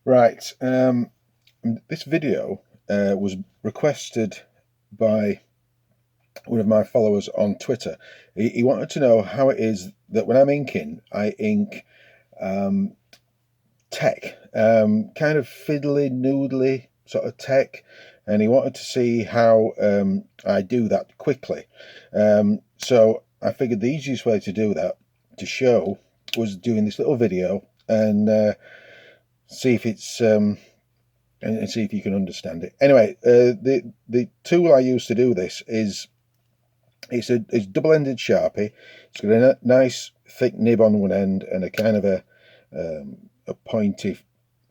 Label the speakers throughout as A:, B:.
A: Right. This video was requested by one of my followers on Twitter. He wanted to know how it is that when I'm inking, I ink um, tech, kind of fiddly, noodly sort of tech, and he wanted to see how I do that quickly. So I figured the easiest way to do that, to show, was doing this little video and see if it's and see if you can understand it. Anyway, the tool I use to do this is it's double-ended Sharpie. It's got a nice thick nib on one end and a kind of a pointy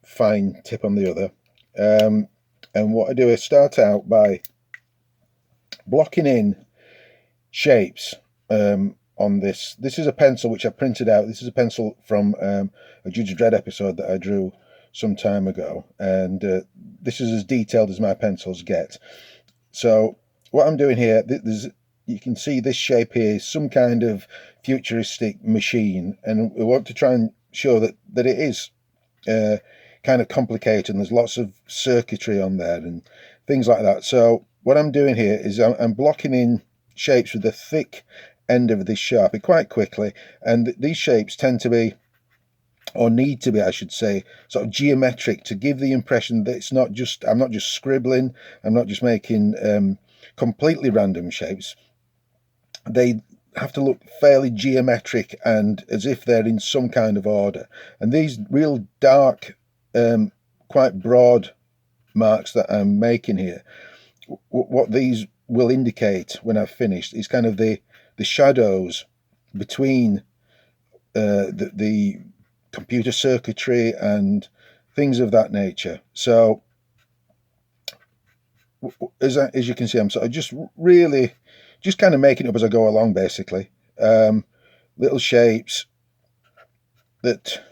A: fine tip on the other. And what I do is start out by blocking in shapes on this. This is a pencil which I printed out. This is a pencil from a Judge Dredd episode that I drew some time ago, and this is as detailed as my pencils get. So what I'm doing here, you can see this shape here is some kind of futuristic machine, and we want to try and show that it is kind of complicated, and there's lots of circuitry on there and things like that. So what I'm doing here is I'm blocking in shapes with the thick end of this Sharpie quite quickly, and these shapes tend to be, or need to be, I should say, sort of geometric, to give the impression that it's not just, I'm not just scribbling, I'm not just making completely random shapes. They have to look fairly geometric and as if they're in some kind of order. And these real dark, quite broad marks that I'm making here, what these will indicate when I've finished is kind of the shadows between the computer circuitry and things of that nature. So as you can see, I'm sort of just kind of making it up as I go along, basically. Little shapes that,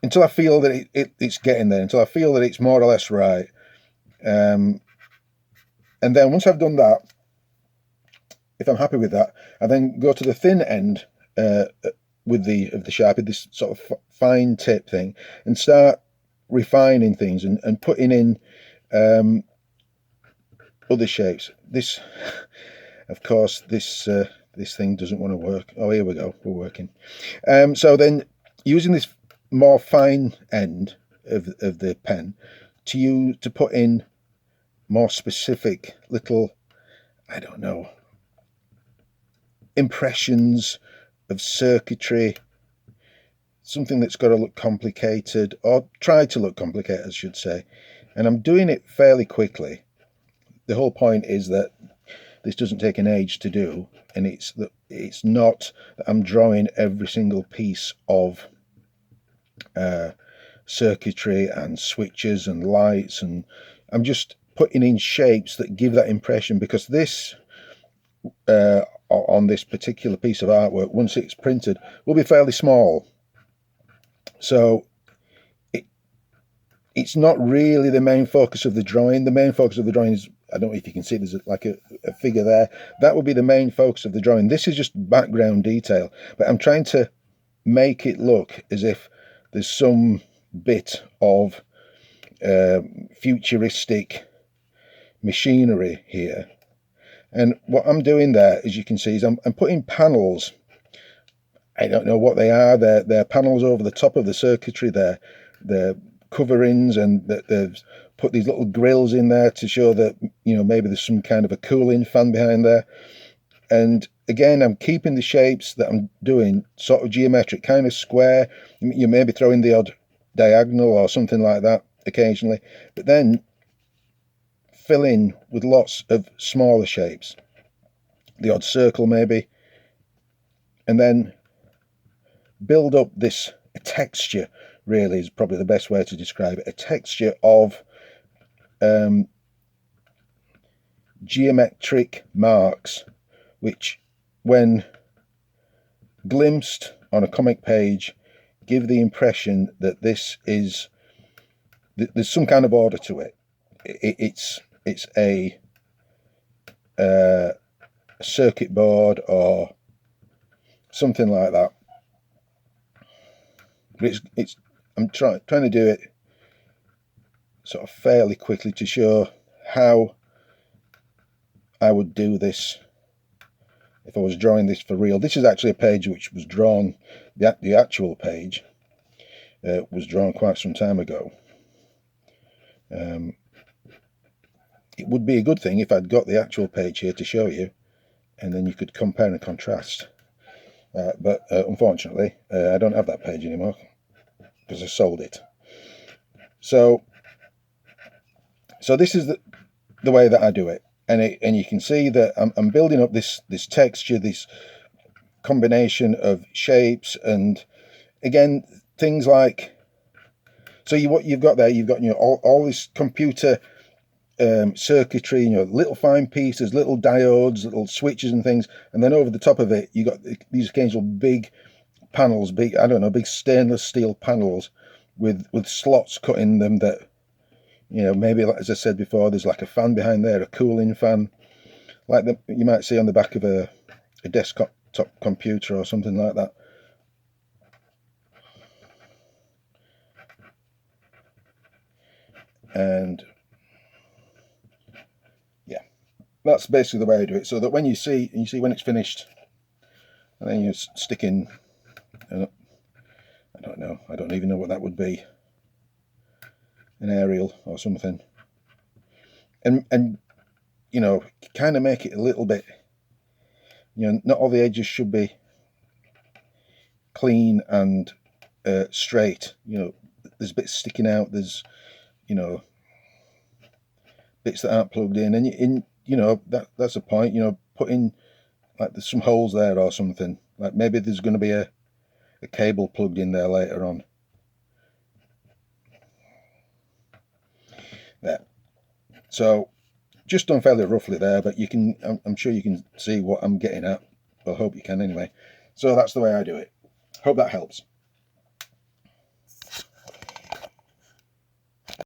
A: until I feel that it's getting there, until I feel that it's more or less right. And then once I've done that, if I'm happy with that, I then go to the thin end of the Sharpie, this sort of fine tip thing, and start refining things and putting in other shapes. This, of course, this thing doesn't want to work. Oh, here we go, we're working. So then, using this more fine end of the pen to put in more specific little, I don't know, impressions of circuitry, something that's got to look complicated, or try to look complicated, I should say. And I'm doing it fairly quickly. The whole point is that this doesn't take an age to do, and it's not that I'm drawing every single piece of circuitry and switches and lights, and I'm just putting in shapes that give that impression, because this on this particular piece of artwork, once it's printed, will be fairly small. So it's not really the main focus of the drawing. The main focus of the drawing is, I don't know if you can see, there's like a figure there. That will be the main focus of the drawing. This is just background detail, but I'm trying to make it look as if there's some bit of futuristic machinery here. And what I'm doing there, as you can see, is I'm putting panels. I don't know what they are. They're panels over the top of the circuitry there. They're coverings, and they've put these little grills in there to show that, you know, maybe there's some kind of a cooling fan behind there. And again, I'm keeping the shapes that I'm doing sort of geometric, kind of square. You may be throwing the odd diagonal or something like that occasionally, but then fill in with lots of smaller shapes, the odd circle maybe, and then build up this texture, really is probably the best way to describe it, a texture of geometric marks, which when glimpsed on a comic page give the impression that this is, there's some kind of order to it. It's a circuit board or something like that. But I'm trying to do it sort of fairly quickly to show how I would do this if I was drawing this for real. This is actually a page which was drawn, the actual page was drawn quite some time ago. It would be a good thing if I'd got the actual page here to show you, and then you could compare and contrast. But unfortunately, I don't have that page anymore because I sold it. So this is the way that I do it, and you can see that I'm building up this texture, this combination of shapes, and again things like, so what you've got there, you've got all this computer circuitry, little fine pieces, little diodes, little switches and things, and then over the top of it you got these occasional big panels, big stainless steel panels with slots cut in them that, maybe, as I said before, there's like a fan behind there, a cooling fan, like you might see on the back of a desktop computer or something like that. And yeah, that's basically the way I do it, so that when you see when it's finished, and then you stick in, I don't even know what that would be, an aerial or something, and kind of make it a little bit, not all the edges should be clean and straight. There's bits sticking out, there's bits that aren't plugged in, and that's the point. Put in, like, there's some holes there or something, like maybe there's going to be a cable plugged in there later on. There. So just done fairly roughly there, but I'm sure you can see what I'm getting at. I hope you can anyway. So that's the way I do it. Hope that helps.